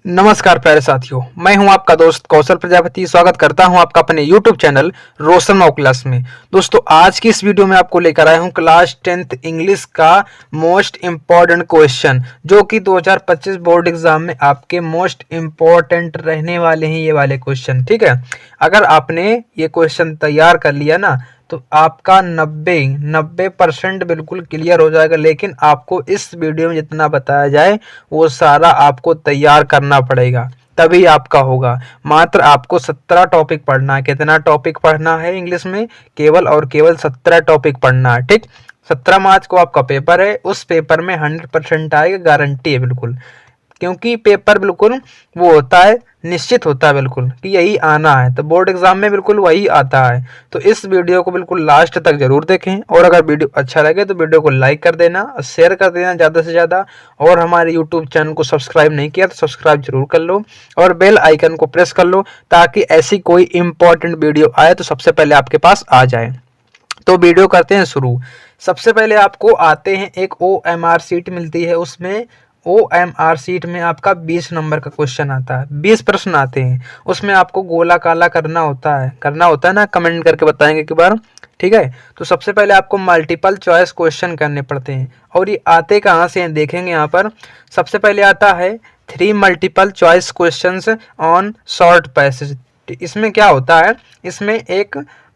नमस्कार प्यारे साथियों, मैं हूं आपका दोस्त कौशल प्रजापति। स्वागत करता हूं आपका अपने YouTube चैनल रोशन मॉक क्लास में। दोस्तों, आज की इस वीडियो में आपको लेकर आया हूं क्लास 10th इंग्लिश का मोस्ट इम्पॉर्टेंट क्वेश्चन, जो कि 2025 बोर्ड एग्जाम में आपके मोस्ट इम्पॉर्टेंट रहने वाले हैं ये वाले क्वेश्चन। ठीक है, अगर आपने ये क्वेश्चन तैयार कर लिया ना तो आपका 90% बिल्कुल क्लियर हो जाएगा। लेकिन आपको इस वीडियो में जितना बताया जाए वो सारा आपको तैयार करना पड़ेगा, तभी आपका होगा। मात्र आपको 17 टॉपिक पढ़ना है। कितना टॉपिक पढ़ना है इंग्लिश में? केवल और केवल 17 टॉपिक पढ़ना है। ठीक, 17 मार्च को आपका पेपर है। उस पेपर में 100% आएगा, गारंटी है बिल्कुल। क्योंकि पेपर बिल्कुल वो होता है, निश्चित होता है बिल्कुल कि यही आना है, तो बोर्ड एग्जाम में बिल्कुल वही आता है। तो इस वीडियो को बिल्कुल लास्ट तक जरूर देखें, और अगर वीडियो अच्छा लगे तो वीडियो को लाइक कर देना, शेयर कर देना ज़्यादा से ज़्यादा। और हमारे यूट्यूब चैनल को सब्सक्राइब नहीं किया तो सब्सक्राइब जरूर कर लो, और बेल आइकन को प्रेस कर लो, ताकि ऐसी कोई इंपॉर्टेंट वीडियो आए तो सबसे पहले आपके पास आ जाए। तो वीडियो करते हैं शुरू। सबसे पहले आपको आते हैं, एक OMR सीट मिलती है, उसमें OMR सीट में आपका 20 नंबर का क्वेश्चन आता है। 20 प्रश्न आते हैं, उसमें आपको गोला काला करना होता है ना। कमेंट करके बताएंगे एक बार, ठीक है। तो सबसे पहले आपको मल्टीपल चॉइस क्वेश्चन करने पड़ते हैं, और ये आते कहाँ से हैं देखेंगे यहाँ पर। सबसे पहले आता है 3 multiple choice questions on short passage. इसमें क्या होता है, इसमें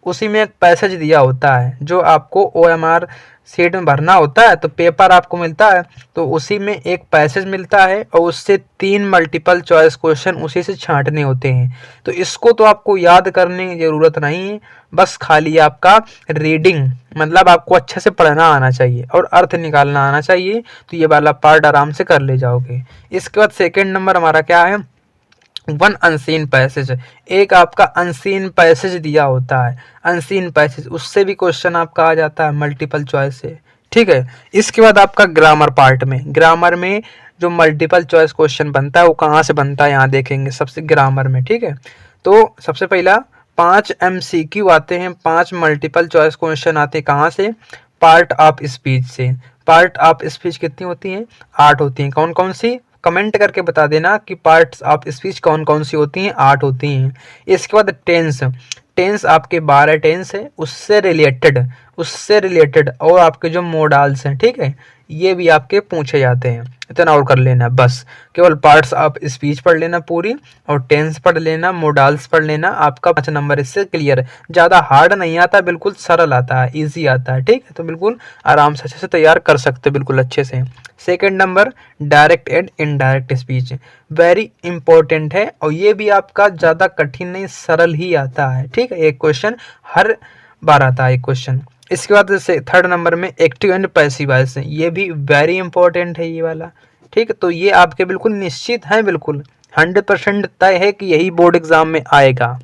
उसी में एक पैसेज दिया होता है जो आपको OMR सीट में भरना होता है। तो पेपर आपको मिलता है, तो उसी में एक पैसेज मिलता है, और उससे 3 मल्टीपल चॉइस क्वेश्चन उसी से छांटने होते हैं। तो इसको तो आपको याद करने की ज़रूरत नहीं है, बस खाली आपका रीडिंग, मतलब आपको अच्छे से पढ़ना आना चाहिए और अर्थ निकालना आना चाहिए। तो ये वाला पार्ट आराम से कर ले जाओगे। इसके बाद सेकेंड नंबर हमारा क्या है, 1 अनसीन पैसेज। एक आपका अनसीन पैसेज दिया होता है, अनसीन पैसेज, उससे भी क्वेश्चन आपका आ जाता है मल्टीपल चॉइस से। ठीक है। इसके बाद आपका ग्रामर पार्ट में, ग्रामर में जो मल्टीपल चॉइस क्वेश्चन बनता है वो कहाँ से बनता है यहाँ देखेंगे, सबसे ग्रामर में। ठीक है, तो सबसे पहला 5 MCQ आते हैं, 5 मल्टीपल चॉइस क्वेश्चन आते हैं कहाँ से, पार्ट ऑफ स्पीच से। पार्ट ऑफ स्पीच कितनी होती हैं? 8 होती हैं। कौन कौन सी? कमेंट करके बता देना कि पार्ट्स ऑफ स्पीच कौन कौन सी होती हैं। 8 होती हैं। इसके बाद टेंस, टेंस आपके 12 टेंस है, उससे रिलेटेड और आपके जो मोडाल्स हैं, ठीक है, ये भी आपके पूछे जाते हैं। इतना और कर लेना, बस केवल पार्ट्स ऑफ स्पीच पढ़ लेना पूरी, और टेंस पढ़ लेना, मोडाल्स पढ़ लेना, आपका 5 नंबर इससे क्लियर है। ज़्यादा हार्ड नहीं आता, बिल्कुल सरल आता है, इजी आता है। ठीक है, तो बिल्कुल आराम से अच्छे से तैयार कर सकते हो, बिल्कुल अच्छे से। Second number direct and indirect speech, very important है, और ये भी आपका ज़्यादा कठिन नहीं, सरल ही आता है। ठीक है, एक क्वेश्चन हर बार आता है, एक क्वेश्चन। इसके बाद से थर्ड नंबर में एक्टिव एंड पैसिव वॉइस, ये भी वेरी इंपॉर्टेंट है ये वाला। ठीक है, तो ये आपके बिल्कुल निश्चित है, बिल्कुल 100% तय है कि यही बोर्ड एग्जाम में आएगा,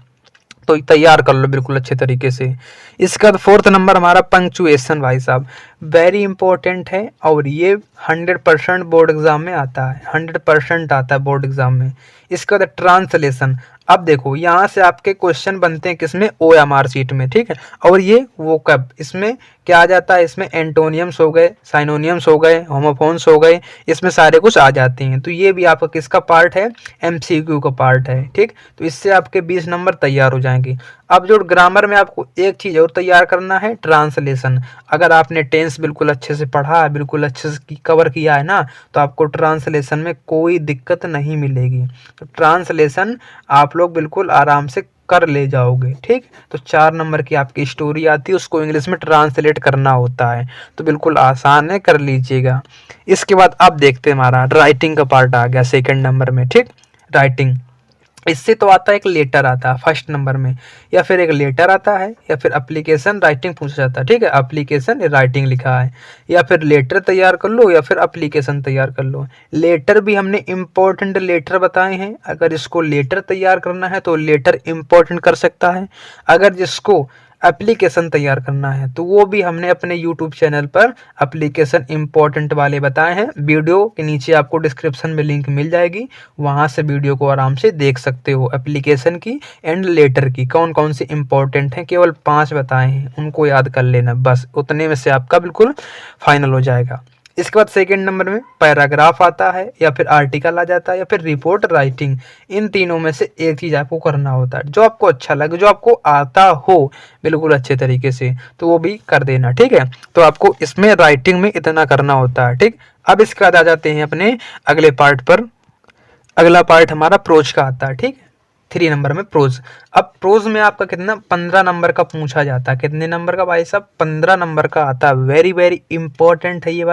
तो तैयार कर लो बिल्कुल अच्छे तरीके से। इसका फोर्थ नंबर हमारा पंक्चुएशन, भाई साहब वेरी इंपॉर्टेंट है, और ये 100% बोर्ड एग्जाम में आता है, 100% आता है बोर्ड एग्जाम में। इसका ट्रांसलेशन, अब देखो यहाँ से आपके क्वेश्चन बनते हैं किसमें, OMR सीट में। ठीक है, और ये वो कब, इसमें क्या आ जाता है, इसमें एंटोनियम्स हो गए, साइनोनियम्स हो गए, होमोफोन्स हो गए, इसमें सारे कुछ आ जाते हैं। तो ये भी आपका किसका पार्ट है, MCQ का पार्ट है। ठीक, तो इससे आपके 20 नंबर तैयार हो जाएंगे। अब जो ग्रामर में आपको एक चीज़ और तैयार करना है, ट्रांसलेशन। अगर आपने टेंस बिल्कुल अच्छे से पढ़ा है, बिल्कुल अच्छे से कवर किया है ना, तो आपको ट्रांसलेशन में कोई दिक्कत नहीं मिलेगी। तो ट्रांसलेशन आप लोग बिल्कुल आराम से कर ले जाओगे। ठीक, तो 4 नंबर की आपकी स्टोरी आती है, उसको इंग्लिश में ट्रांसलेट करना होता है, तो बिल्कुल आसान है, कर लीजिएगा। इसके बाद अब देखते हैं हमारा राइटिंग का पार्ट आ गया सेकंड नंबर में। ठीक, राइटिंग, इससे तो आता है एक लेटर आता है फर्स्ट नंबर में, या फिर एक लेटर आता है, या फिर एप्लीकेशन राइटिंग पूछा जाता है। ठीक है, एप्लीकेशन राइटिंग लिखा है, या फिर लेटर तैयार कर लो, या फिर एप्लीकेशन तैयार कर लो। लेटर भी हमने इम्पोर्टेंट लेटर बताए हैं, अगर इसको लेटर तैयार करना है तो लेटर इम्पोर्टेंट कर सकता है। अगर जिसको एप्लीकेशन तैयार करना है तो वो भी हमने अपने यूट्यूब चैनल पर एप्लीकेशन इम्पोर्टेंट वाले बताए हैं। वीडियो के नीचे आपको डिस्क्रिप्शन में लिंक मिल जाएगी, वहाँ से वीडियो को आराम से देख सकते हो। एप्लीकेशन की एंड लेटर की कौन कौन सी इम्पोर्टेंट हैं, केवल 5 बताए हैं, उनको याद कर लेना, बस उतने में से आपका बिल्कुल फाइनल हो जाएगा। इसके बाद सेकंड नंबर में पैराग्राफ आता है, या फिर आर्टिकल आ जाता है, या फिर रिपोर्ट राइटिंग। इन तीनों में से एक चीज़ आपको करना होता है, जो आपको अच्छा लगे, जो आपको आता हो बिल्कुल अच्छे तरीके से, तो वो भी कर देना, ठीक है। तो आपको इसमें राइटिंग में इतना करना होता है, ठीक। अब इसके बाद आ जाते हैं अपने अगले पार्ट पर। अगला पार्ट हमारा प्रोज का आता है, ठीक है। 3 नंबर में प्रोज। अब प्रोज में आपका कितना 15 नंबर का पूछा जाता है। कितने नंबर का भाई साहब? 15 नंबर का आता है। वेरी वेरी इंपॉर्टेंट है ये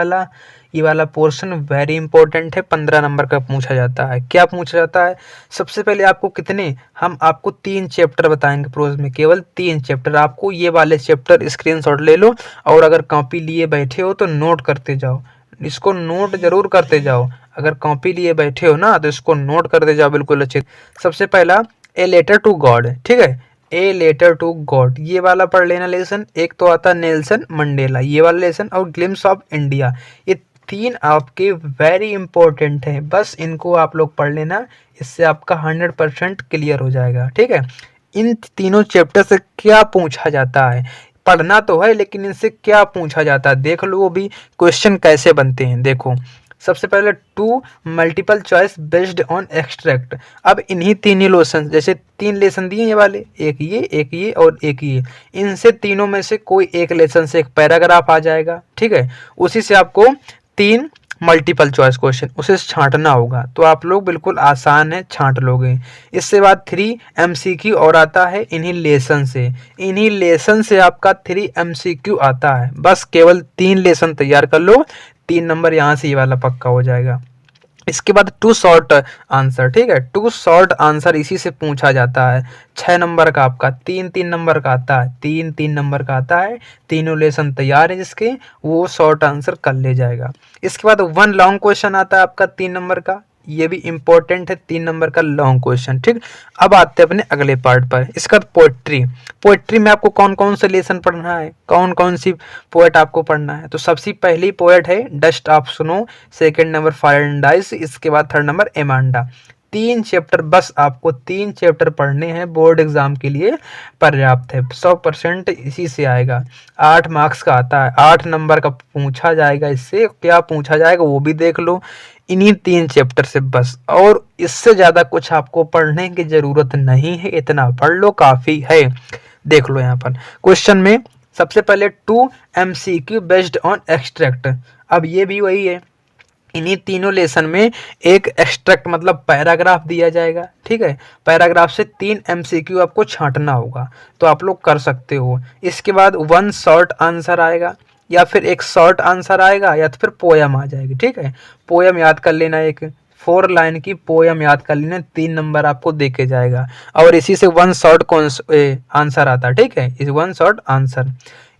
वाला पोर्शन वेरी इंपॉर्टेंट है। 15 नंबर का पूछा जाता है। क्या पूछा जाता है? सबसे पहले आपको कितने, हम आपको 3 चैप्टर बताएंगे प्रोज में, केवल 3 चैप्टर। आपको ये वाले चैप्टर स्क्रीनशॉट ले लो, और अगर कॉपी लिए बैठे हो तो नोट करते जाओ, इसको नोट जरूर करते जाओ। अगर कॉपी लिए बैठे हो ना तो इसको नोट करते जाओ बिल्कुल अच्छे। सबसे पहला ए लेटर टू गॉड, ठीक है। ए लेटर टू गॉड ये वाला पढ़ लेना लेसन। एक तो आता नेल्सन मंडेला ये वाला लेसन, और ग्लिम्स ऑफ इंडिया। ये 3 आपके वेरी इंपॉर्टेंट हैं, बस इनको आप लोग पढ़ लेना, इससे आपका 100% क्लियर हो जाएगा, ठीक है। इन तीनों चैप्टर से क्या पूछा जाता है पढ़ना तो है, लेकिन इनसे क्या पूछा जाता है देख लो, वो भी क्वेश्चन कैसे बनते हैं देखो। सबसे पहले 2 multiple choice based on extract. अब इन्हीं 3 ही लेसन, जैसे 3 लेसन दिए ये वाले, एक ये और एक ये, इनसे तीनों में से कोई एक लेसन से एक पैराग्राफ आ जाएगा, ठीक है। उसी से आपको 3 मल्टीपल चॉइस क्वेश्चन उसे छांटना होगा, तो आप लोग बिल्कुल आसान है, छांट लोगे। इससे बाद 3 MCQ और आता है इन्हीं लेसन से आपका 3 MCQ आता है। बस केवल 3 लेसन तैयार कर लो, 3 नंबर यहाँ से ये वाला पक्का हो जाएगा। इसके बाद 2 शॉर्ट आंसर, ठीक है। 2 शॉर्ट आंसर इसी से पूछा जाता है। 6 नंबर का आपका 3 नंबर का आता है, 3 नंबर का आता है। तीनों लेसन तैयार है जिसके, वो शॉर्ट आंसर कर ले जाएगा। इसके बाद 1 लॉन्ग क्वेश्चन आता है आपका 3 नंबर का, ये भी इंपॉर्टेंट है, 3 नंबर का लॉन्ग क्वेश्चन, ठीक। अब आते हैं अपने अगले पार्ट पर। इसका पोएट्री में आपको कौन कौन से लेसन पढ़ना है, कौन कौन सी पोएट आपको पढ़ना है। तो सबसे पहली पोएट है dust of snow, second number fire and ice, इसके बाद थर्ड नंबर एमांडा। 3 चैप्टर, बस आपको 3 चैप्टर पढ़ने हैं, बोर्ड एग्जाम के लिए पर्याप्त है। 100% इसी से आएगा। 8 मार्क्स का आता है, 8 नंबर का पूछा जाएगा। इससे क्या पूछा जाएगा वो भी देख लो, इन्हीं 3 चैप्टर से बस, और इससे ज़्यादा कुछ आपको पढ़ने की ज़रूरत नहीं है, इतना पढ़ लो काफ़ी है। देख लो यहाँ पर क्वेश्चन में सबसे पहले 2 MCQ बेस्ड ऑन एक्सट्रैक्ट। अब ये भी वही है, इन्हीं तीनों लेसन में एक एक्सट्रैक्ट मतलब पैराग्राफ दिया जाएगा, ठीक है। पैराग्राफ से 3 MCQ आपको छांटना होगा, तो आप लोग कर सकते हो। इसके बाद 1 शॉर्ट आंसर आएगा, या फिर एक शॉर्ट आंसर आएगा, या तो फिर पोयम आ जाएगी, ठीक है। पोयम याद कर लेना, एक 4 लाइन की पोयम याद कर लेना, 3 नंबर आपको देके जाएगा। और इसी से 1 शॉर्ट आंसर आता है, ठीक है। इस 1 शॉर्ट आंसर,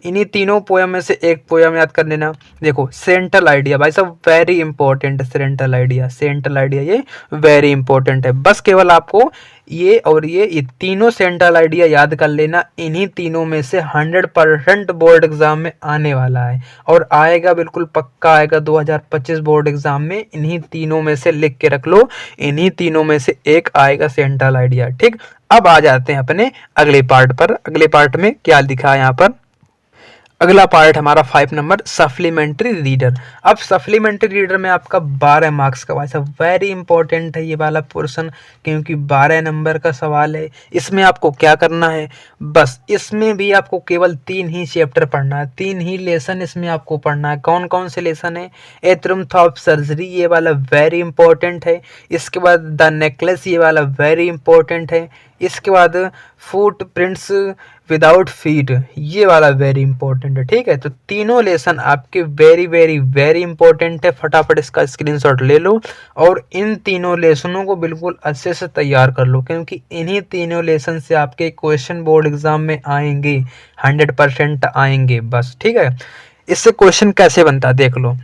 इन्हीं तीनों पोयम में से एक पोयम याद कर लेना। देखो सेंट्रल आइडिया भाई साहब वेरी इंपॉर्टेंट है, सेंट्रल आइडिया ये वेरी इंपॉर्टेंट है। बस केवल आपको ये और ये तीनों सेंट्रल आइडिया याद कर लेना। इन्हीं तीनों में से 100% बोर्ड एग्जाम में आने वाला है, और आएगा बिल्कुल पक्का आएगा 2025 बोर्ड एग्जाम में। इन्हीं तीनों में से लिख के रख लो, इन्हीं तीनों में से एक आएगा सेंट्रल आइडिया, ठीक। अब आ जाते हैं अपने अगले पार्ट पर। अगले पार्ट में क्या लिखा है यहाँ पर, अगला पार्ट हमारा 5 नंबर सप्लीमेंट्री रीडर। अब सप्लीमेंट्री रीडर में आपका 12 मार्क्स का वाइस वेरी इंपॉर्टेंट है ये वाला पोर्शन, क्योंकि 12 नंबर का सवाल है। इसमें आपको क्या करना है, बस इसमें भी आपको केवल 3 ही चैप्टर पढ़ना है, 3 ही लेसन इसमें आपको पढ़ना है। कौन कौन से लेसन है, ए ट्रुथ ऑफ सर्जरी ये वाला वेरी इंपॉर्टेंट है। इसके बाद द नेकलेस ये वाला वेरी इंपॉर्टेंट है। इसके बाद फुट प्रिंट्स विदाउट फीट ये वाला वेरी इंपॉर्टेंट है, ठीक है। तो तीनों लेसन आपके वेरी वेरी वेरी इंपॉर्टेंट है। फटाफट इसका स्क्रीनशॉट ले लो, और इन तीनों लेसनों को बिल्कुल अच्छे से तैयार कर लो, क्योंकि इन्हीं तीनों लेसन से आपके क्वेश्चन बोर्ड एग्जाम में आएंगे, 100% आएंगे बस, ठीक है। इससे क्वेश्चन कैसे बनता है देख लो।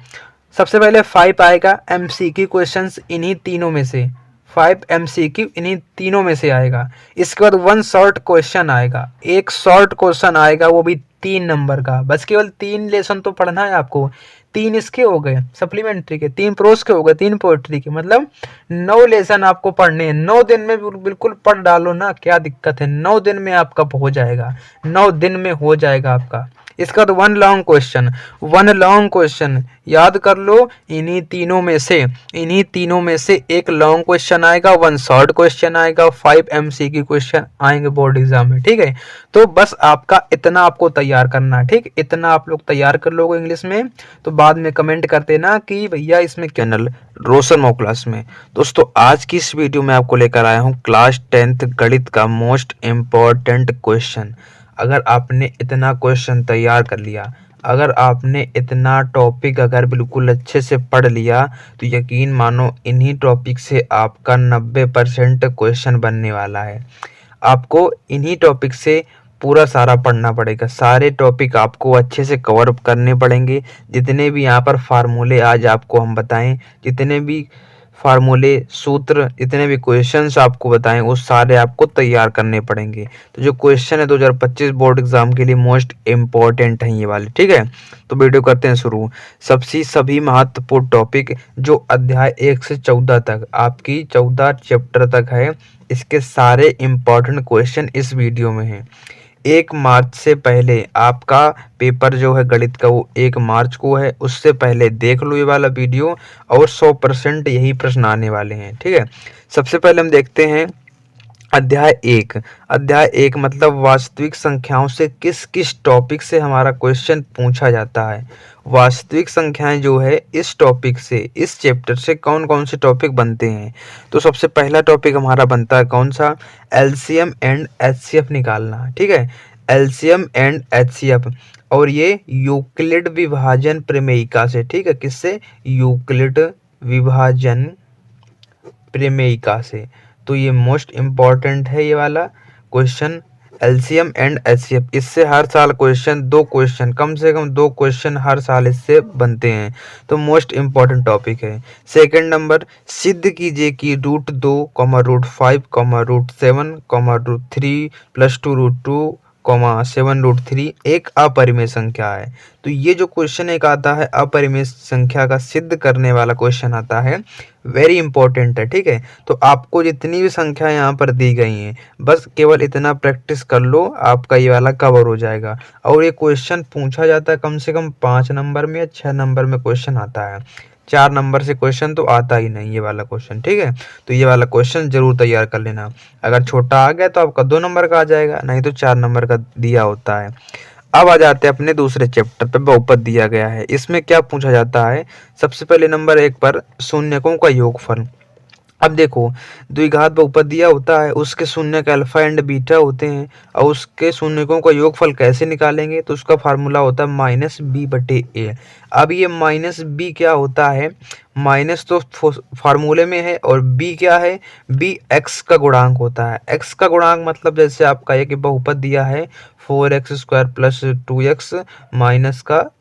सबसे पहले 5 आएगा MCQ क्वेश्चंस, इन्हीं तीनों में से 5 MCQ इन्हीं तीनों में से आएगा। इसके बाद 1 शॉर्ट क्वेश्चन आएगा, एक शॉर्ट क्वेश्चन आएगा, वो भी 3 नंबर का। बस केवल 3 लेसन तो पढ़ना है आपको। 3 इसके हो गए सप्लीमेंट्री के, 3 प्रोज के हो गए, 3 पोएट्री के, मतलब 9 लेसन आपको पढ़ने हैं। 9 दिन में बिल्कुल पढ़ डालो ना, क्या दिक्कत है, 9 दिन में आपका हो जाएगा, 9 दिन में हो जाएगा आपका। इसका तो वन लॉन्ग क्वेश्चन याद कर लो। इन्हीं तीनों में से एक लॉन्ग क्वेश्चन आएगा, वन शॉर्ट क्वेश्चन आएगा, 5 MCQ क्वेश्चन आएंगे बोर्ड एग्जाम में। ठीक है, तो बस आपका इतना आपको तैयार करना है। ठीक, इतना आप लोग तैयार कर लोगे इंग्लिश में, तो बाद में कमेंट कर देना कि भैया इसमें चैनल रोशन मॉक क्लास में। दोस्तों आज की इस वीडियो में आपको लेकर आया हूँ क्लास 10th गणित का मोस्ट इम्पॉर्टेंट क्वेश्चन। अगर आपने इतना क्वेश्चन तैयार कर लिया, अगर आपने इतना टॉपिक अगर बिल्कुल अच्छे से पढ़ लिया, तो यकीन मानो इन्हीं टॉपिक से आपका 90% क्वेश्चन बनने वाला है। आपको इन्हीं टॉपिक से पूरा सारा पढ़ना पड़ेगा, सारे टॉपिक आपको अच्छे से कवर अप करने पड़ेंगे। जितने भी यहाँ पर फार्मूले आज आपको हम बताएं, जितने भी फार्मूले, सूत्र, जितने भी क्वेश्चंस आपको बताएं, वो सारे आपको तैयार करने पड़ेंगे। तो जो क्वेश्चन है 2025 बोर्ड एग्जाम के लिए मोस्ट इम्पॉर्टेंट हैं ये वाले। ठीक है, तो वीडियो करते हैं शुरू। सभी महत्वपूर्ण टॉपिक जो अध्याय 1 से 14 तक, आपकी 14 चैप्टर तक है, इसके सारे इम्पॉर्टेंट क्वेश्चन इस वीडियो में हैं। 1 मार्च से पहले आपका पेपर जो है गणित का वो 1 मार्च को है, उससे पहले देख लो ये वाला वीडियो, और 100% यही प्रश्न आने वाले हैं। ठीक है, सबसे पहले हम देखते हैं अध्याय 1 मतलब वास्तविक संख्याओं से किस किस टॉपिक से हमारा क्वेश्चन पूछा जाता है। वास्तविक संख्याएं जो है इस टॉपिक से, इस चैप्टर से कौन कौन से टॉपिक बनते हैं। तो सबसे पहला टॉपिक हमारा बनता है कौन सा, एलसीएम एंड एचसीएफ निकालना। ठीक है, एलसीएम एंड एचसीएफ, और ये यूक्लिड विभाजन प्रमेयिका से। ठीक है, किससे, यूक्लिड विभाजन प्रमेयिका से। तो ये मोस्ट इम्पॉर्टेंट है ये वाला क्वेश्चन, एलसीएम एंड एचसीएफ। इससे हर साल दो क्वेश्चन, कम से कम 2 क्वेश्चन हर साल इससे बनते हैं, तो मोस्ट इम्पॉर्टेंट टॉपिक है। सेकंड नंबर, सिद्ध कीजिए कि √2, √5, √7, √3 + 2√2, 7√3 एक अपरिमेय संख्या है। तो ये जो क्वेश्चन एक आता है अपरिमेय संख्या का सिद्ध करने वाला क्वेश्चन आता है, वेरी इंपॉर्टेंट है। ठीक है, तो आपको जितनी भी संख्या यहाँ पर दी गई हैं, बस केवल इतना प्रैक्टिस कर लो, आपका ये वाला कवर हो जाएगा। और ये क्वेश्चन पूछा जाता है कम से कम 5 नंबर में या 6 नंबर में क्वेश्चन आता है, 4 नंबर से क्वेश्चन तो आता ही नहीं ये वाला क्वेश्चन। ठीक है, तो ये वाला क्वेश्चन जरूर तैयार कर लेना। अगर छोटा आ गया तो आपका 2 नंबर का आ जाएगा, नहीं तो 4 नंबर का दिया होता है। अब आ जाते हैं अपने दूसरे चैप्टर पे, बहुपद दिया गया है। इसमें क्या पूछा जाता है, सबसे पहले नंबर 1 पर शून्यकों का योगफल। अब देखो, द्विघात बहुपद दिया होता है, उसके शून्यक अल्फा एंड बीटा होते हैं, और उसके शून्यकों का योगफल कैसे निकालेंगे, तो उसका फार्मूला होता है -b/a। अब ये -b क्या होता है, माइनस तो फार्मूले में है, और b क्या है, b x का गुणांक होता है। x का गुणांक मतलब जैसे आपका एक बहुपद दिया है 4x² + 2x -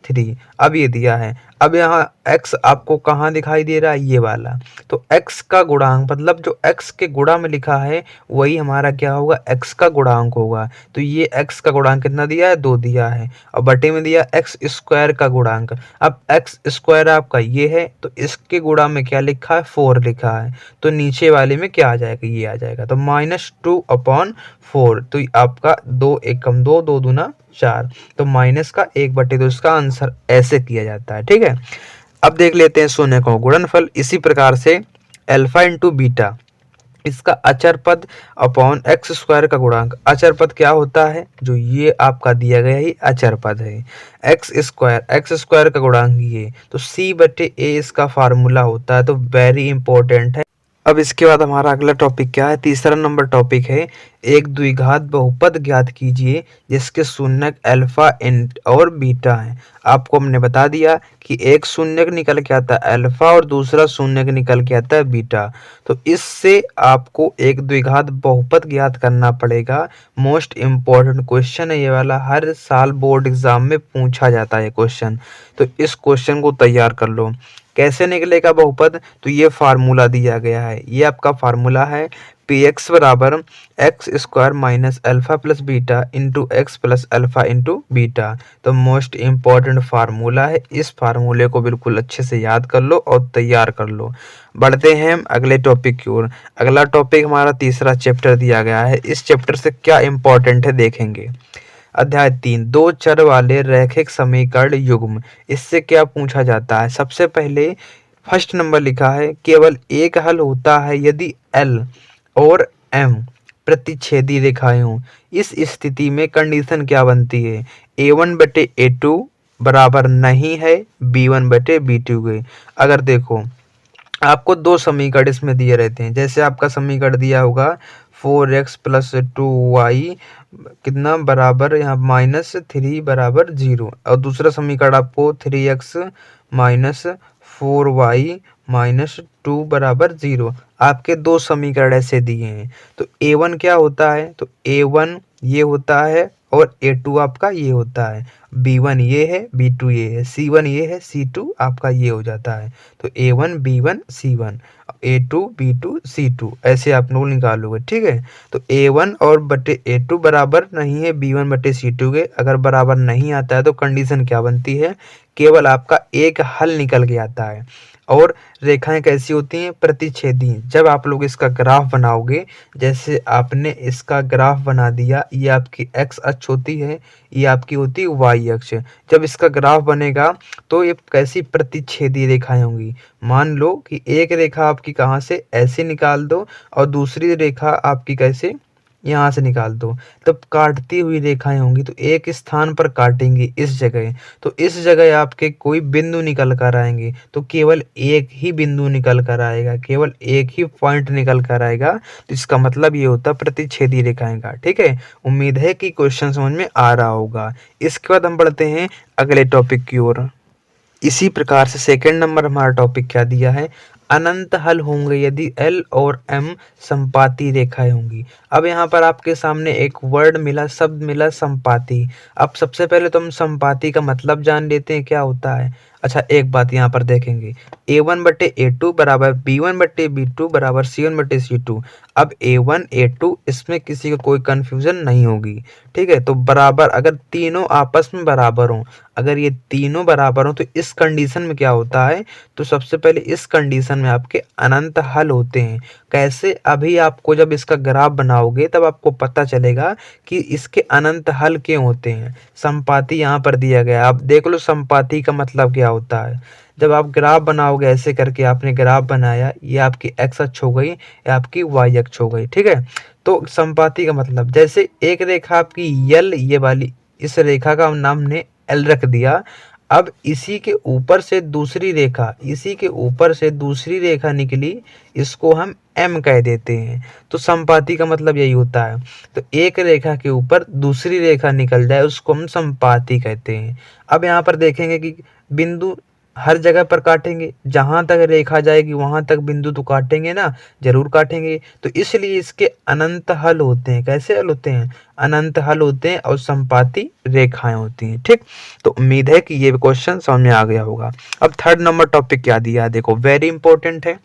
3, अब ये दिया है। अब यहाँ x आपको कहाँ दिखाई दे रहा है, ये वाला, तो x का गुणांक मतलब जो x के गुणा में लिखा है वही हमारा क्या होगा, x का गुणांक होगा। तो ये x का गुणांक कितना दिया है, 2 दिया है, और बटे में दिया x² का गुणांक। अब x² आपका ये है, तो इसके गुणा में क्या लिखा है, 4 लिखा है, तो नीचे वाले में क्या आ जाएगा, ये आ जाएगा, तो -2/4। तो आपका 2 एकम 2, 2 दूना 4, तो माइनस का 1/2 इसका आंसर ऐसे किया जाता है। ठीक है, अब देख लेते हैं शून्यकों का गुणनफल। इसी प्रकार से अल्फा इंटू बीटा, इसका अचर पद अपॉन x² का गुणांक। अचर पद क्या होता है, जो ये आपका दिया गया ही अचर पद है, x² का गुणांक ये, तो c/a इसका फार्मूला होता है, तो वेरी इंपॉर्टेंट है। अब इसके बाद हमारा अगला टॉपिक क्या है, तीसरा नंबर टॉपिक है, एक द्विघात बहुपद ज्ञात कीजिए जिसके शून्यक अल्फा और बीटा है। आपको हमने बता दिया कि एक शून्यक निकल के आता है अल्फा और दूसरा शून्यक निकल के आता है बीटा, तो इससे आपको एक द्विघात बहुपद ज्ञात करना पड़ेगा। मोस्ट इम्पॉर्टेंट क्वेश्चन है ये वाला, हर साल बोर्ड एग्जाम में पूछा जाता है क्वेश्चन, तो इस क्वेश्चन को तैयार कर लो। कैसे निकलेगा बहुपद, तो ये फार्मूला दिया गया है, ये आपका फार्मूला है, px = x² - alpha + beta into x + alpha into beta. तो मोस्ट इम्पॉर्टेंट फार्मूला है, इस फार्मूले को बिल्कुल अच्छे से याद कर लो और तैयार कर लो। बढ़ते हैं हम अगले टॉपिक की ओर। अगला टॉपिक हमारा तीसरा चैप्टर दिया गया है, इस चैप्टर से क्या इम्पोर्टेंट है देखेंगे। अध्याय 3 दो चर वाले रैखिक समीकरण युग्म। इससे क्या पूछा जाता है? सबसे पहले फर्स्ट नंबर लिखा है, केवल एक हल होता है यदि L और M प्रतिच्छेदी रेखाएं हों। इस स्थिति में कंडीशन क्या बनती है? A1/A2 बराबर नहीं है B1/B2 के। अगर देखो आपको दो समीकरण इसमें दिए रहते हैं, जैसे आपका समीकरण दिया होगा 4x प्लस 2y कितना बराबर यहाँ -3 बराबर 0, और दूसरा समीकरण आपको 3x माइनस 4y माइनस 2 बराबर 0। आपके दो समीकरण ऐसे दिए हैं, तो A1 क्या होता है? तो A1 ये होता है और A2 आपका ये होता है, B1 ये है, B2 ये है, C1 ये है, C2 आपका ये हो जाता है। तो A1 B1 C1, A2 B2 C2 ऐसे आप लोग निकालोगे, ठीक है। तो A1 और बटे A2 बराबर नहीं है B1/C2 के। अगर बराबर नहीं आता है तो कंडीशन क्या बनती है? केवल आपका एक हल निकल के आता है। और रेखाएं कैसी होती हैं? प्रतिच्छेदी। जब आप लोग इसका ग्राफ बनाओगे, जैसे आपने इसका ग्राफ बना दिया, ये आपकी x अक्ष होती है, ये आपकी होती है y अक्ष। जब इसका ग्राफ बनेगा तो ये कैसी प्रतिच्छेदी रेखाएं होंगी? मान लो कि एक रेखा आपकी कहाँ से ऐसे निकाल दो और दूसरी रेखा आपकी कैसे यहाँ से निकाल दो, तब काटती हुई रेखाएं होंगी। तो एक स्थान पर काटेंगे इस जगह, तो इस जगह आपके कोई बिंदु निकल कर आएंगे, तो केवल एक ही बिंदु निकल कर आएगा, केवल एक ही पॉइंट निकल कर आएगा। तो इसका मतलब ये होता है प्रतिच्छेदी रेखाएं का, ठीक है। उम्मीद है कि क्वेश्चन समझ में आ रहा होगा। इसके बाद हम बढ़ते हैं अगले टॉपिक की ओर। इसी प्रकार से सेकंड नंबर हमारा टॉपिक क्या दिया है? अनंत हल होंगे यदि L और M संपाती रेखाएं होंगी। अब यहाँ पर आपके सामने एक वर्ड मिला, शब्द मिला संपाती। अब सबसे पहले तो हम संपाती का मतलब जान लेते हैं क्या होता है। अच्छा, एक बात यहाँ पर देखेंगे, A1/A2 बराबर B1/B2 बराबर C1/C2। अब A1 A2 इसमें किसी को कोई कंफ्यूजन नहीं होगी, ठीक है। तो बराबर, अगर तीनों आपस में बराबर हों, अगर ये तीनों बराबर हों तो इस कंडीशन में क्या होता है? तो सबसे पहले इस कंडीशन में आपके अनंत हल होते हैं। कैसे? अभी आपको जब इसका ग्राफ बनाओगे तब आपको पता चलेगा कि इसके अनंत हल क्यों होते हैं। संपाती यहाँ पर दिया गया, आप देख लो संपाती का मतलब क्या होता है। जब आप ग्राफ बनाओगे ऐसे करके, आपने ग्राफ बनाया, ये आपकी x अक्ष हो गई, ये आपकी y अक्ष हो गई, ठीक है। तो संपाती का मतलब, जैसे एक रेखा आपकी यल, ये वाली, इस रेखा का नाम हमने L रख दिया। अब इसी के ऊपर से दूसरी रेखा, इसी के ऊपर से दूसरी रेखा निकली, इसको हम M कह देते हैं। तो संपाती का मतलब यही होता है। तो एक रेखा के ऊपर दूसरी रेखा निकल जाए उसको हम संपाती कहते हैं। अब यहाँ पर देखेंगे कि बिंदु हर जगह पर काटेंगे, जहां तक रेखा जाएगी वहां तक बिंदु तो काटेंगे ना, जरूर काटेंगे। तो इसलिए इसके अनंत हल होते हैं। कैसे हल होते हैं? अनंत हल होते हैं और संपाती रेखाएं होती हैं, ठीक। तो उम्मीद है कि ये क्वेश्चन समझ में आ गया होगा। अब थर्ड नंबर टॉपिक क्या दिया है, देखो वेरी इंपॉर्टेंट है।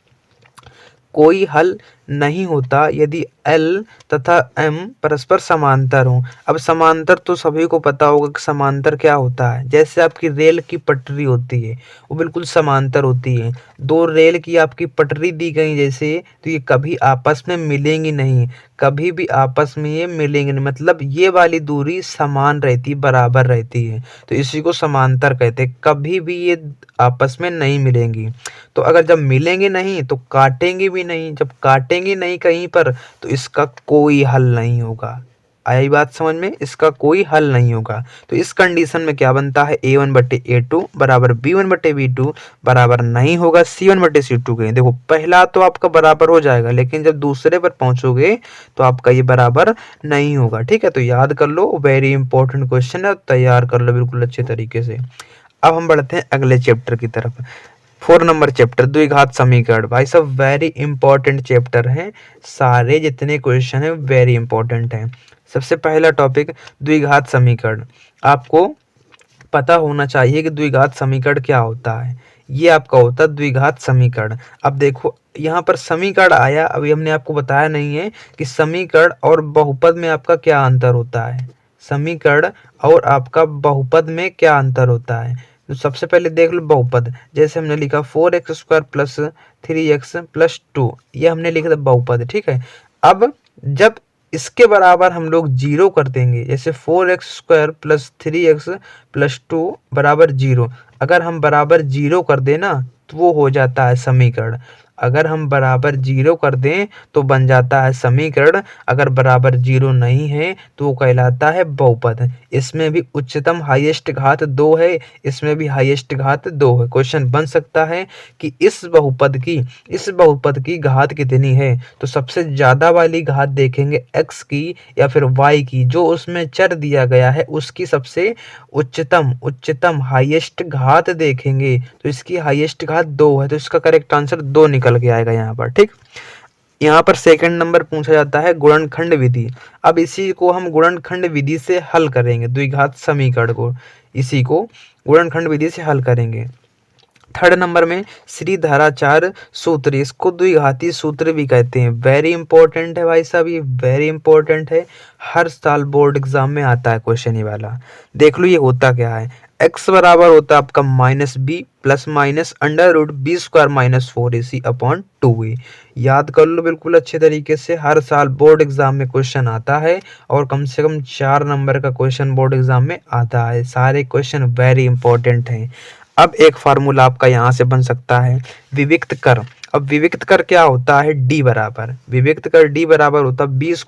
कोई हल नहीं होता यदि L तथा M परस्पर समांतर हों। अब समांतर तो सभी को पता होगा कि समांतर क्या होता है। जैसे आपकी रेल की पटरी होती है, वो बिल्कुल समांतर होती है। दो रेल की आपकी पटरी दी गई जैसे, तो ये कभी आपस में मिलेंगी नहीं, कभी भी आपस में ये मिलेंगे नहीं, मतलब ये वाली दूरी समान रहती, बराबर रहती है। तो इसी को समांतर कहते हैं। कभी भी ये आपस में नहीं मिलेंगी। तो अगर जब मिलेंगे नहीं तो काटेंगे भी नहीं, जब काटेंगे नहीं कहीं पर तो इसका कोई हल नहीं होगा। आई बात समझ में? इसका कोई हल नहीं होगा। तो इस कंडीशन में क्या बनता है? A1/A2 बराबर B1/B2 बराबर नहीं होगा C1/C2 के। देखो पहला तो आपका बराबर हो जाएगा, लेकिन जब दूसरे पर पहुंचोगे तो आपका ये बराबर नहीं होगा, ठीक है। तो याद कर लो, वेरी इंपॉर्टेंट क्वेश्चन है, तैयार कर लो बिल्कुल अच्छे तरीके से। अब हम बढ़ते हैं अगले चैप्टर की तरफ। 4 नंबर चैप्टर द्विघात समीकरण। भाई सब वेरी इंपॉर्टेंट चैप्टर हैं, सारे जितने क्वेश्चन हैं वेरी इंपॉर्टेंट हैं। सबसे पहला टॉपिक द्विघात समीकरण। आपको पता होना चाहिए कि द्विघात समीकरण क्या होता है। ये आपका होता है द्विघात समीकरण। अब देखो यहाँ पर समीकरण आया, अभी हमने आपको बताया नहीं है कि समीकरण और बहुपद में आपका क्या अंतर होता है। समीकरण और आपका बहुपद में क्या अंतर होता है। तो सबसे पहले देख लो बहुपद, जैसे हमने लिखा 4x² + 3x + 2, ये हमने लिखा था बहुपद, ठीक है। अब जब इसके बराबर हम लोग जीरो कर देंगे, जैसे 4x² प्लस 3x प्लस 2 बराबर जीरो। अगर हम बराबर जीरो कर दें ना तो वो हो जाता है समीकरण। अगर हम बराबर जीरो कर दें तो बन जाता है समीकरण। अगर बराबर जीरो नहीं है तो वो कहलाता है बहुपद। इसमें भी उच्चतम हाईएस्ट घात 2 है, इसमें भी हाईएस्ट घात 2 है। क्वेश्चन बन सकता है कि इस बहुपद की घात कितनी है, तो सबसे ज्यादा वाली घात देखेंगे x की या फिर y की, जो उसमें चर दिया गया है उसकी सबसे उच्चतम हाईएस्ट घात देखेंगे। तो इसकी हाईएस्ट घात 2 है, तो इसका करेक्ट आंसर 2 निकल के आएगा यहाँ पर। ठीक, यहाँ पर सेकंड नंबर पूछा जाता है गुणनखंड विधि। अब इसी को हम गुणनखंड विधि से हल करेंगे, द्विघात समीकरण को, इसी को गुणनखंड विधि से हल करेंगे। थर्ड नंबर में श्रीधराचार्य सूत्र, इसको द्विघाती सूत्र भी कहते हैं। वेरी इंपॉर्टेंट है भाई साहब, ये वेरी इंपॉर्टेंट है, हर साल बोर्ड एग्जाम में आता है क्वेश्चन ये वाला। देख लो ये होता क्या है। x बराबर होता है आपका -b plus minus √b² - 4ac upon 2a। याद कर लो बिल्कुल अच्छे तरीके से, हर साल बोर्ड एग्जाम में क्वेश्चन आता है और कम से कम 4 नंबर का क्वेश्चन बोर्ड एग्जाम में आता है। सारे क्वेश्चन वेरी इंपॉर्टेंट हैं। अब एक फार्मूला आपका यहाँ से बन सकता है विविक्त कर। अब विविक्त कर क्या होता है, विविक्त कर d बराबर होता है b² -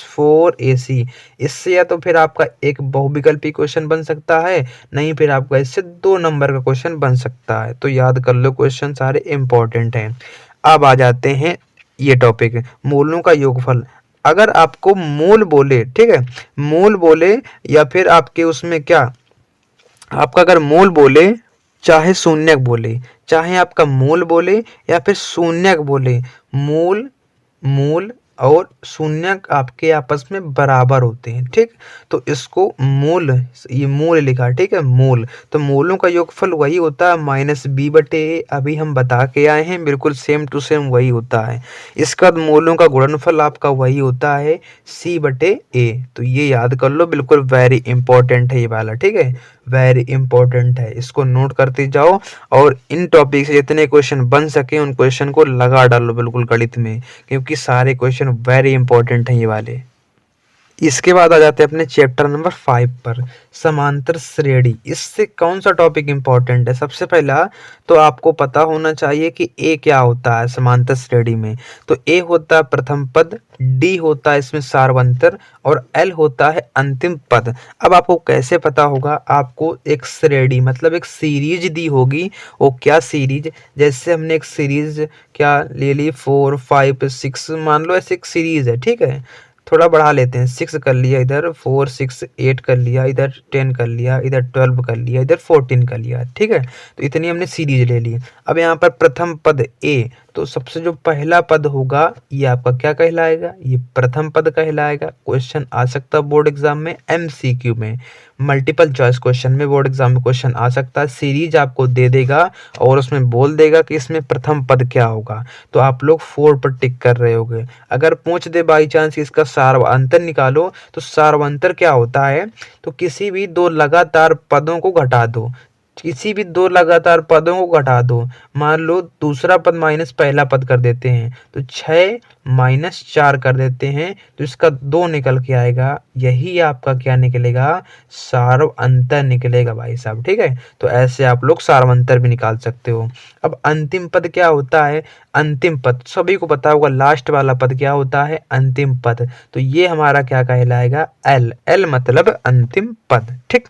4ac। इससे या तो फिर आपका एक बहुविकल्पी क्वेश्चन बन सकता है, नहीं फिर आपका इससे 2 नंबर का क्वेश्चन बन सकता है। तो याद कर लो, क्वेश्चन सारे इंपॉर्टेंट हैं। अब आ जाते हैं ये टॉपिक, मूलों का योगफल। अगर आपको मूल बोले, ठीक है, मूल बोले या फिर आपके उसमें क्या, आपका अगर मूल बोले चाहे शून्यक बोले, चाहे आपका मूल बोले या फिर शून्यक बोले, मूल और शून्यक आपके आपस में बराबर होते हैं। ठीक, तो इसको मूल, ये मूल लिखा, ठीक है, मूल। तो मूलों का योगफल वही होता है -b/a। अभी हम बता के आए हैं, बिल्कुल सेम टू सेम वही होता है। इसका मूलों का गुणनफल आपका वही होता है c/a। तो ये याद कर लो, बिल्कुल वेरी इंपॉर्टेंट है ये वाला। ठीक है, वेरी इंपॉर्टेंट है, इसको नोट करते जाओ और इन टॉपिक से जितने क्वेश्चन बन सके उन क्वेश्चन को लगा डालो बिल्कुल गणित में, क्योंकि सारे क्वेश्चन वेरी इंपॉर्टेंट हैं ये वाले। इसके बाद आ जाते हैं अपने चैप्टर नंबर 5 पर, समांतर श्रेणी। इससे कौन सा टॉपिक इंपॉर्टेंट है, सबसे पहला तो आपको पता होना चाहिए कि ए क्या होता है समांतर श्रेणी में। तो ए होता है प्रथम पद, डी होता है इसमें सार्वंतर और एल होता है अंतिम पद। अब आपको कैसे पता होगा, आपको एक श्रेणी मतलब एक सीरीज दी होगी। वो क्या सीरीज, जैसे हमने एक सीरीज क्या ले ली 4, 5, 6, मान लो ऐसे एक सीरीज है। ठीक है, थोड़ा बढ़ा लेते हैं, 6 कर लिया इधर, 4, 6, 8 कर लिया इधर, 10 कर लिया इधर, 12 कर लिया इधर, 14 कर लिया। ठीक है, तो इतनी हमने सीरीज ले ली। अब यहाँ पर प्रथम पद ए, तो सबसे जो पहला पद होगा ये आपका क्या कहलाएगा, ये प्रथम पद कहलाएगा। क्वेश्चन आ सकता है बोर्ड एग्जाम में MCQ में, मल्टीपल चॉइस क्वेश्चन में बोर्ड एग्जाम में क्वेश्चन आ सकता है। सीरीज आपको दे देगा और उसमें बोल देगा कि इसमें प्रथम पद क्या होगा, तो आप लोग 4 पर टिक कर रहे होगे। अगर पूछ दे बाई चांस इसका सार्वंतर निकालो, तो सार्वंतर क्या होता है, तो किसी भी 2 लगातार पदों को घटा दो, किसी भी 2 लगातार पदों को घटा दो। मान लो दूसरा पद माइनस पहला पद कर देते हैं, तो 6 - 4 कर देते हैं, तो इसका 2 निकल के आएगा। यही आपका क्या निकलेगा, सार्वंतर निकलेगा भाई साहब। ठीक है, तो ऐसे आप लोग सार्वंतर भी निकाल सकते हो। अब अंतिम पद क्या होता है, अंतिम पद सभी को पता होगा, लास्ट वाला पद क्या होता है, अंतिम पद। तो ये हमारा क्या कहलाएगा, एल मतलब अंतिम पद। ठीक,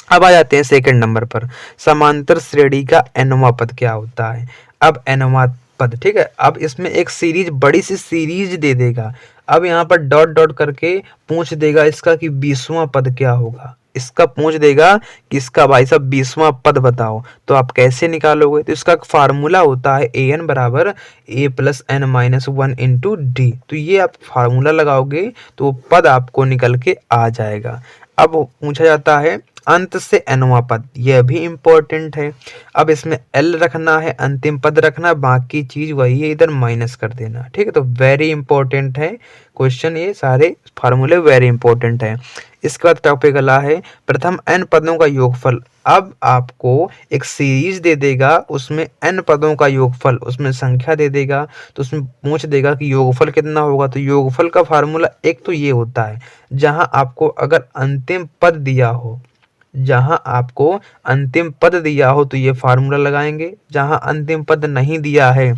अब आ जाते हैं सेकंड नंबर पर, समांतर श्रेणी का nवां पद क्या होता है। अब nवां पद, ठीक है, अब इसमें एक सीरीज, बड़ी सी सीरीज दे देगा। अब यहाँ पर डॉट डॉट करके पूछ देगा इसका कि 20वां पद क्या होगा, इसका पूछ देगा कि इसका भाई साहब 20वां पद बताओ। तो आप कैसे निकालोगे, तो इसका फार्मूला होता है an बराबर a + n - 1 × d। तो ये आप फार्मूला लगाओगे तो पद आपको निकल के आ जाएगा। अब पूछा जाता है अंत से nवां पद, यह भी इम्पोर्टेंट है। अब इसमें l रखना है, अंतिम पद रखना, बाकी चीज वही है, इधर माइनस कर देना। ठीक है, तो वेरी इंपॉर्टेंट है क्वेश्चन, ये सारे फार्मूले वेरी इंपॉर्टेंट है। इसके बाद टॉपिक अगला है प्रथम n पदों का योगफल। अब आपको एक सीरीज दे देगा, उसमें n पदों का योगफल, उसमें संख्या दे देगा, तो उसमें पूछ देगा कि योगफल कितना होगा। तो योगफल का फार्मूला एक तो ये होता है, जहां आपको अगर अंतिम पद दिया हो, जहां आपको अंतिम पद दिया हो तो ये फार्मूला लगाएंगे। जहां अंतिम पद नहीं दिया है,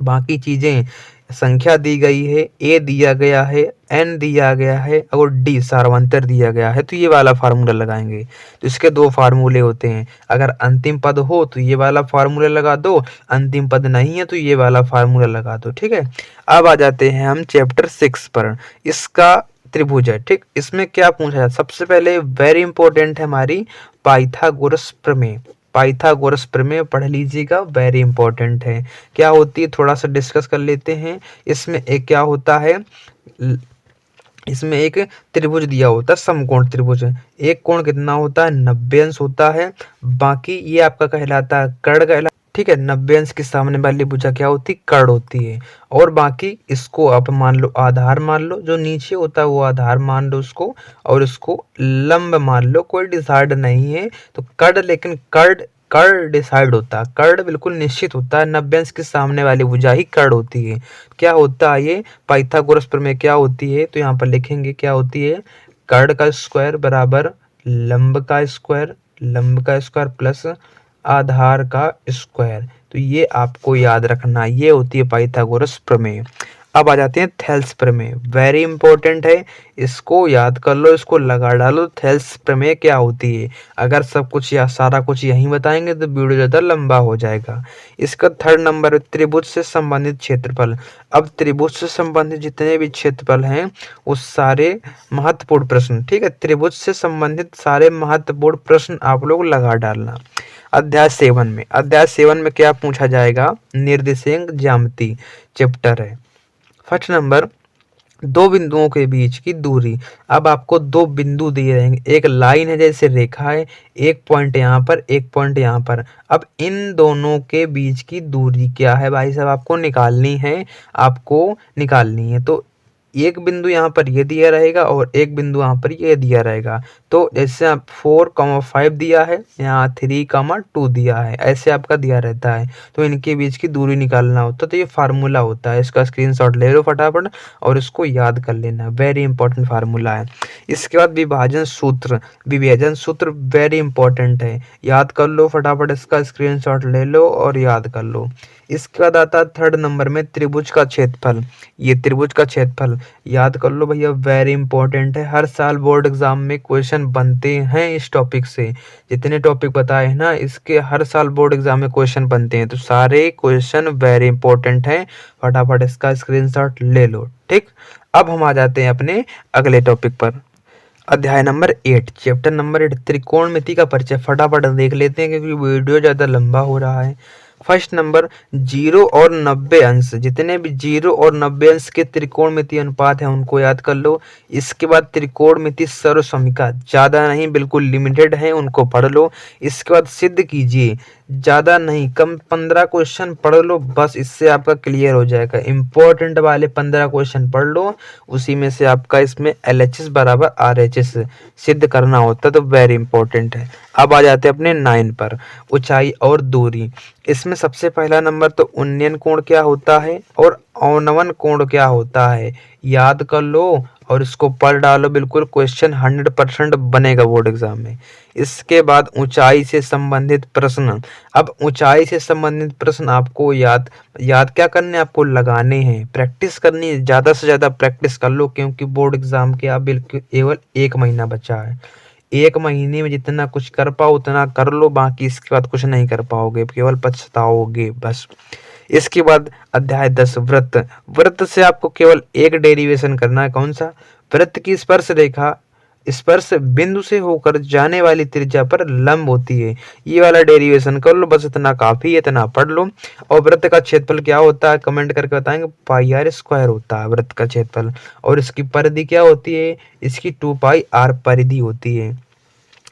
बाकी चीजें संख्या दी गई है, ए दिया गया है, एन दिया गया है और डी सार्वंतर दिया गया है, तो ये वाला फार्मूला लगाएंगे। तो इसके दो फार्मूले होते हैं, अगर अंतिम पद हो तो ये वाला फार्मूला लगा दो, अंतिम पद नहीं है तो ये वाला फार्मूला लगा दो। ठीक है, अब आ जाते हैं हम चैप्टर 6 पर। इसका त्रिभुज है। ठीक, इसमें क्या पूछा जाए, सबसे पहले वेरी इंपॉर्टेंट है हमारी पाइथागोरस प्रमेय। पाइथागोरस प्रमेय पढ़ लीजिएगा, वेरी इंपॉर्टेंट है। क्या होती है थोड़ा सा डिस्कस कर लेते हैं। इसमें एक क्या होता है, इसमें एक त्रिभुज दिया होता है, समकोण त्रिभुज। एक कोण कितना होता है, 90 अंश होता है। बाकी ये आपका कहलाता है कर्ण कहलाता। ठीक है, 90 अंश के सामने वाली भुजा क्या होती है, कर्ण होती है। और बाकी इसको आप मान लो आधार मान लो, जो नीचे होता है वो आधार मान लो उसको, और इसको लंब मान लो, कोई डिसाइड नहीं है। तो कर्ण, लेकिन कर्ण डिसाइड होता है, कर्ण बिल्कुल निश्चित होता है, 90 अंश के सामने वाली भुजा ही कर्ण होती है। क्या होता है ये पाइथागोरस प्रमेय क्या होती है, तो यहाँ पर लिखेंगे क्या होती है, कर्ण का स्क्वायर बराबर लंब का स्क्वायर, लंब का स्क्वायर प्लस आधार का स्क्वायर। तो ये आपको याद रखना, ये होती है पाइथागोरस प्रमेय। अब आ जाते हैं थेल्स प्रमेय, वेरी इंपॉर्टेंट है, इसको याद कर लो, इसको लगा डालो। थेल्स प्रमेय क्या होती है, अगर सब कुछ या सारा कुछ यहीं बताएंगे तो वीडियो ज़्यादा लंबा हो जाएगा। इसका थर्ड नंबर, त्रिभुज से संबंधित क्षेत्रफल। अब त्रिभुज से संबंधित जितने भी क्षेत्रफल हैं वो सारे महत्वपूर्ण प्रश्न, ठीक है, त्रिभुज से संबंधित सारे महत्वपूर्ण प्रश्न आप लोग लगा डालना। अध्याय 7 में, अध्याय 7 में क्या पूछा जाएगा, निर्देशांक ज्यामिति चैप्टर है। फर्स्ट नंबर, दो बिंदुओं के बीच की दूरी। अब आपको दो बिंदु दिए रहेंगे, एक लाइन है जैसे रेखा है, एक पॉइंट यहाँ पर, एक पॉइंट यहाँ पर। अब इन दोनों के बीच की दूरी क्या है भाई साहब, आपको निकालनी है, आपको निकालनी है। तो एक बिंदु यहाँ पर ये दिया रहेगा और एक बिंदु यहाँ पर ये दिया रहेगा। तो जैसे आप 4,5 दिया है, यहाँ 3,2 दिया है, ऐसे आपका दिया रहता है। तो इनके बीच की दूरी निकालना होता है, तो ये फार्मूला होता है, इसका स्क्रीनशॉट ले लो फटाफट और इसको याद कर लेना, वेरी इंपॉर्टेंट फार्मूला है। इसके बाद विभाजन सूत्र, विभाजन सूत्र वेरी इंपॉर्टेंट है, याद कर लो फटाफट, इसका स्क्रीनशॉट ले लो और याद कर लो। इसके बाद आता है थर्ड नंबर में त्रिभुज का क्षेत्रफल। ये त्रिभुज का क्षेत्रफल याद कर लो भैया, वेरी इंपॉर्टेंट है, हर साल बोर्ड एग्जाम में क्वेश्चन बनते हैं इस टॉपिक से। जितने टॉपिक बताए हैं ना, इसके हर साल बोर्ड एग्जाम में क्वेश्चन बनते हैं, तो सारे क्वेश्चन वेरी इंपॉर्टेंट हैं, फटाफट इसका स्क्रीनशॉट ले लो। ठीक, अब हम आ जाते हैं अपने अगले टॉपिक पर। अध्याय नंबर 8, चैप्टर नंबर 8, त्रिकोणमिति का परिचय। फटाफट देख लेते हैं क्योंकि वीडियो ज़्यादा लंबा हो रहा है। फर्स्ट नंबर, 0 और 90 अंश, जितने भी 0 और 90 अंश के त्रिकोणमिति अनुपात हैं उनको याद कर लो। इसके बाद त्रिकोणमिति सर्वसमीका, ज़्यादा नहीं बिल्कुल लिमिटेड है, उनको पढ़ लो। इसके बाद सिद्ध कीजिए, ज़्यादा नहीं कम 15 क्वेश्चन पढ़ लो बस, इससे आपका क्लियर हो जाएगा। इंपॉर्टेंट वाले 15 क्वेश्चन पढ़ लो, उसी में से आपका इसमें LHS बराबर RHS सिद्ध करना होता है, तो वेरी इंपॉर्टेंट है। अब आ जाते हैं अपने 9 पर, ऊंचाई और दूरी। इसमें सबसे पहला नंबर तो उन्नयन कोण क्या होता है और अवनमन कोण क्या होता है, याद कर लो और इसको पढ़ डालो, बिल्कुल क्वेश्चन 100% बनेगा बोर्ड एग्जाम में। इसके बाद ऊंचाई से संबंधित प्रश्न। अब ऊंचाई से संबंधित प्रश्न आपको याद क्या करने, आपको लगाने हैं, प्रैक्टिस करनी है, ज़्यादा से ज़्यादा प्रैक्टिस कर लो, क्योंकि बोर्ड एग्जाम के आप बिल्कुल केवल 1 महीना बचा है। 1 महीने में जितना कुछ कर पाओ उतना कर लो, बाकी इसके बाद कुछ नहीं कर पाओगे, केवल पछताओगे बस। इसके बाद अध्याय 10, वृत्त। वृत्त से आपको केवल एक डेरिवेशन करना है, कौन सा, वृत्त की स्पर्श रेखा स्पर्श बिंदु से होकर जाने वाली त्रिज्या पर लंब होती है, ये वाला डेरिवेशन कर लो बस, इतना काफी है, इतना पढ़ लो। और वृत्त का क्षेत्रफल क्या होता है कमेंट करके बताएंगे, πr² होता है वृत्त का क्षेत्रफल। और इसकी परिधि क्या होती है, इसकी 2πr परिधि होती है।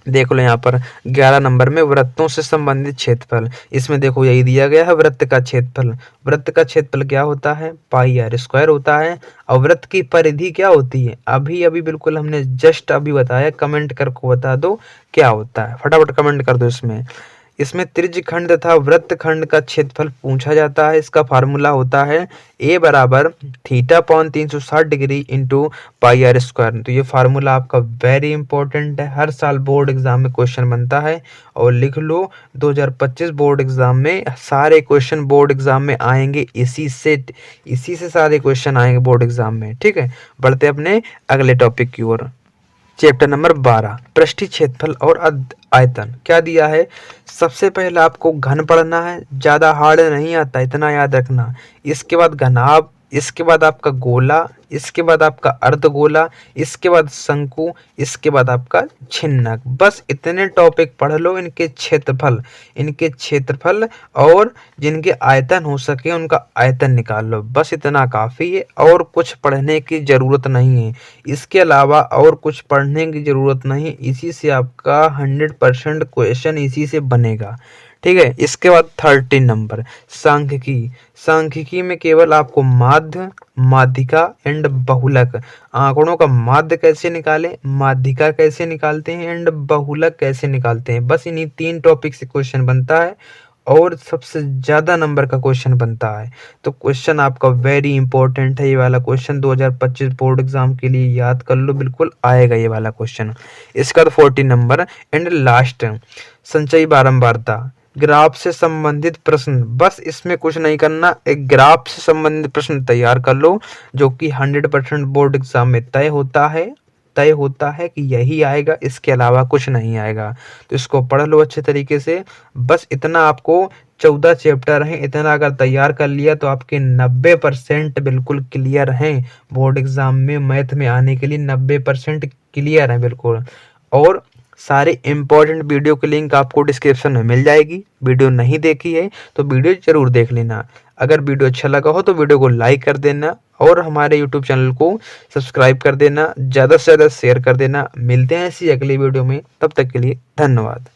देख लो यहाँ पर 11 नंबर में वृत्तों से संबंधित क्षेत्रफल। इसमें देखो यही दिया गया है वृत्त का क्षेत्रफल। वृत्त का क्षेत्रफल क्या होता है? पाई आर स्क्वायर होता है। और वृत्त की परिधि क्या होती है? अभी अभी बिल्कुल हमने जस्ट अभी बताया, कमेंट करके बता दो क्या होता है, फटाफट कमेंट कर दो। इसमें त्रिज्यखंड तथा वृत्तखंड का क्षेत्रफल पूछा जाता है। इसका फार्मूला होता है a बराबर theta upon 360 degree into pi r square. तो ये फार्मूला आपका वेरी इंपॉर्टेंट है, हर साल बोर्ड एग्जाम में क्वेश्चन बनता है। और लिख लो 2025 बोर्ड एग्जाम में सारे क्वेश्चन बोर्ड एग्जाम में आएंगे, इसी से सारे क्वेश्चन आएंगे बोर्ड एग्जाम में। ठीक है, बढ़ते अपने अगले टॉपिक की ओर। चैप्टर नंबर 12 पृष्ठीय क्षेत्रफल और आयतन। क्या दिया है? सबसे पहले आपको घन पढ़ना है, ज्यादा हार्ड नहीं आता, इतना याद रखना। इसके बाद घनाभ, इसके बाद आपका गोला, इसके बाद आपका अर्धगोला, इसके बाद शंकु, इसके बाद आपका छिन्नक। बस इतने टॉपिक पढ़ लो, इनके क्षेत्रफल और जिनके आयतन हो सके उनका आयतन निकाल लो। बस इतना काफी है, और कुछ पढ़ने की जरूरत नहीं है। इसके अलावा और कुछ पढ़ने की जरूरत नहीं, इसी से आपका 100% क्वेश्चन इसी से बनेगा। ठीक है, इसके बाद 13 नंबर सांख्यिकी। सांख्यिकी में केवल आपको माध्य, माध्यिका एंड बहुलक, आंकड़ों का माध्य कैसे निकालें, माध्यिका कैसे निकालते हैं एंड बहुलक कैसे निकालते हैं, बस इन्हीं 3 टॉपिक से क्वेश्चन बनता है और सबसे ज्यादा नंबर का क्वेश्चन बनता है। तो क्वेश्चन आपका वेरी इंपॉर्टेंट है, ये वाला क्वेश्चन 2025 बोर्ड एग्जाम के लिए याद कर लो, बिल्कुल आएगा ये वाला क्वेश्चन। इसका 14 नंबर एंड लास्ट संचयी बारंबारता, ग्राफ से संबंधित प्रश्न। बस इसमें कुछ नहीं करना, एक ग्राफ से संबंधित प्रश्न तैयार कर लो, जो कि 100% बोर्ड एग्जाम में तय होता है कि यही आएगा, इसके अलावा कुछ नहीं आएगा। तो इसको पढ़ लो अच्छे तरीके से। बस इतना आपको 14 चैप्टर हैं, इतना अगर तैयार कर लिया तो आपके 90% बिल्कुल क्लियर हैं बोर्ड एग्जाम में। मैथ में आने के लिए 90% क्लियर है बिल्कुल। और सारे इंपॉर्टेंट वीडियो की लिंक आपको डिस्क्रिप्शन में मिल जाएगी। वीडियो नहीं देखी है तो वीडियो जरूर देख लेना। अगर वीडियो अच्छा लगा हो तो वीडियो को लाइक कर देना और हमारे यूट्यूब चैनल को सब्सक्राइब कर देना, ज़्यादा से ज़्यादा शेयर कर देना। मिलते हैं इसी अगली वीडियो में, तब तक के लिए धन्यवाद।